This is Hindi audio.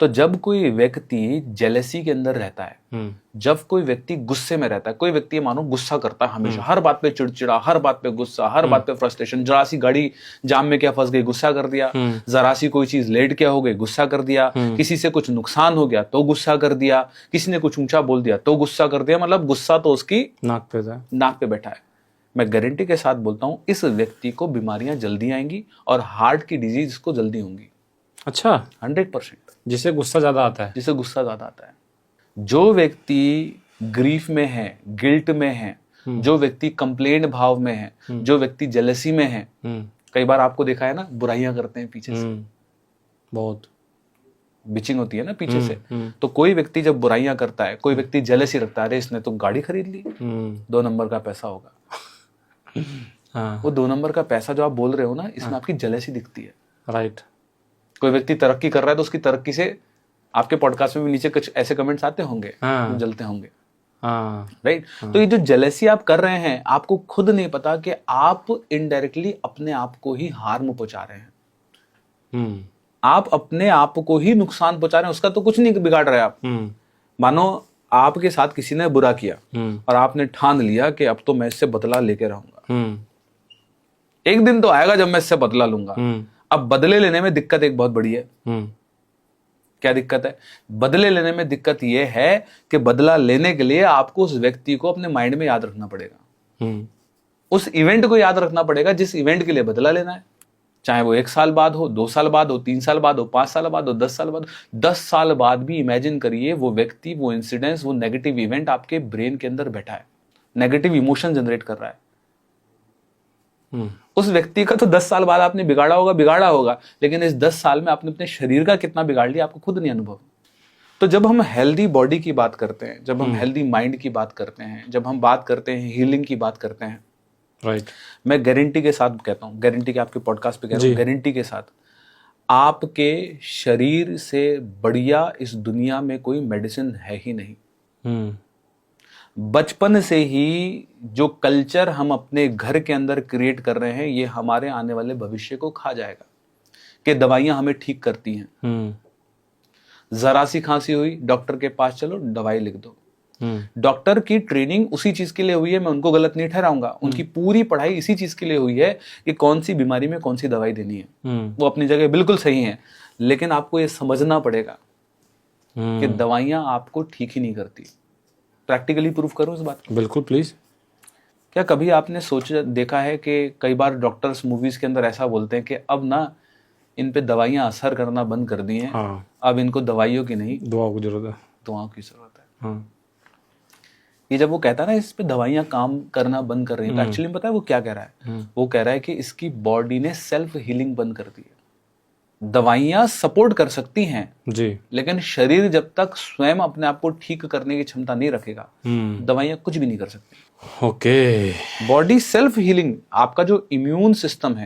तो जब कोई व्यक्ति जेलेसी के अंदर रहता है, जब कोई व्यक्ति गुस्से में रहता है, कोई व्यक्ति मानो गुस्सा करता है हमेशा, हर बात पे चिड़चिड़ा, हर बात पे गुस्सा, हर बात पे फ्रस्ट्रेशन, जरा सी गाड़ी जाम में क्या फंस गई गुस्सा कर दिया, जरा सी कोई चीज लेट क्या हो गई गुस्सा कर दिया, किसी से कुछ नुकसान हो गया तो गुस्सा कर दिया, किसी ने कुछ ऊंचा बोल दिया तो गुस्सा कर दिया, मतलब गुस्सा तो उसकी नाक पे बैठा है। मैं गारंटी के साथ बोलता हूं इस व्यक्ति को बीमारियां जल्दी आएंगी और हार्ट की डिजीज को जल्दी होंगी। अच्छा, 100%। जिसे गुस्सा ज्यादा आता है, जिसे गुस्सा ज्यादा आता है, जो व्यक्ति ग्रीफ में है, गिल्ट में है, जो व्यक्ति कंप्लेंट भाव में है, जो व्यक्ति जेलसी में है, कई बार आपको देखा है ना बुराइयां करते हैं पीछे से, बहुत बिचिंग होती है ना पीछे से। तो कोई व्यक्ति जब बुराइयां करता है, कोई व्यक्ति जेलसी रखता है, अरे इसने तो गाड़ी खरीद ली, 2 नंबर का पैसा होगा। हाँ। वो 2 नंबर का पैसा जो आप बोल रहे हो ना, इसमें आपकी जेलसी दिखती है। राइट। कोई व्यक्ति तरक्की कर रहा है तो उसकी तरक्की से आपके पॉडकास्ट में भी नीचे कुछ ऐसे कमेंट्स आते होंगे, जो जलते होंगे। राइट। तो ये जो जेलेसी आप कर रहे हैं, आपको खुद नहीं पता कि आप इनडायरेक्टली अपने आप को ही हार्म पहुंचा रहे हैं। आप अपने आप को ही नुकसान पहुंचा रहे हैं, उसका तो कुछ नहीं बिगाड़ रहे आप। मानो आपके साथ किसी ने बुरा किया और आपने ठान लिया कि अब तो मैं इससे बदला लेके रहूंगा। एक दिन तो आएगा जब मैं इससे बदला लूंगा। अब बदले लेने में दिक्कत एक बहुत बड़ी है। क्या दिक्कत है? बदले लेने में दिक्कत यह है कि बदला लेने के लिए आपको उस व्यक्ति को अपने माइंड में याद रखना पड़ेगा, उस इवेंट को याद रखना पड़ेगा जिस इवेंट के लिए बदला लेना है। चाहे वो 1 साल बाद हो, 2 साल बाद हो, 3 साल बाद हो, 5 साल बाद हो, 10 साल बाद हो। 10 साल बाद भी इमेजिन करिए वो व्यक्ति, वो इंसिडेंस, वो नेगेटिव इवेंट आपके ब्रेन के अंदर बैठा है, नेगेटिव इमोशन जनरेट कर रहा है। उस व्यक्ति का तो 10 साल बाद आपने बिगाड़ा होगा, लेकिन इस 10 साल में आपने अपने शरीर का कितना बिगाड़ लिया आपको खुद नहीं अनुभव। तो जब हम हेल्दी बॉडी की बात करते हैं, जब हम हेल्दी माइंड की बात करते हैं, जब हम बात करते हैं हीलिंग की बात करते हैं, राइट, मैं गारंटी के साथ कहता हूं, गारंटी के आपके पॉडकास्ट पे कह रहा हूं, गारंटी के साथ, आपके शरीर से बढ़िया इस दुनिया में कोई मेडिसिन है ही नहीं। बचपन से ही जो कल्चर हम अपने घर के अंदर क्रिएट कर रहे हैं, ये हमारे आने वाले भविष्य को खा जाएगा। कि दवाइयां हमें ठीक करती हैं, जरा सी खांसी हुई डॉक्टर के पास चलो, दवाई लिख दो। डॉक्टर की ट्रेनिंग उसी चीज के लिए हुई है, मैं उनको गलत नहीं ठहराऊंगा, उनकी पूरी पढ़ाई इसी चीज के लिए हुई है कि कौन सी बीमारी में कौन सी दवाई देनी है। वो अपनी जगह बिल्कुल सही है, लेकिन आपको ये समझना पड़ेगा कि दवाइयां आपको ठीक ही नहीं करती। प्रैक्टिकली प्रूफ करो इस बात को। बिल्कुल, प्लीज। क्या कभी आपने देखा है कि कई बार डॉक्टर्स मूवीज के अंदर ऐसा बोलते हैं कि अब ना इन पे दवाइयां असर करना बंद कर दी हैं, अब इनको दवाइयों की नहीं दुआओं की जरूरत है, दुआओं की जरूरत है। ये जब वो कहता है ना इस पे दवाइयां काम करना बंद कर रही हैं, तो एक्चुअली पता है वो क्या कह रहा है? वो कह रहा है कि इसकी बॉडी ने सेल्फ हीलिंग बंद कर दी है। दवाइयां सपोर्ट कर सकती हैं जी, लेकिन शरीर जब तक स्वयं अपने आप को ठीक करने की क्षमता नहीं रखेगा, दवाइयां कुछ भी नहीं कर सकती। ओके। बॉडी सेल्फ हीलिंग, आपका जो इम्यून सिस्टम है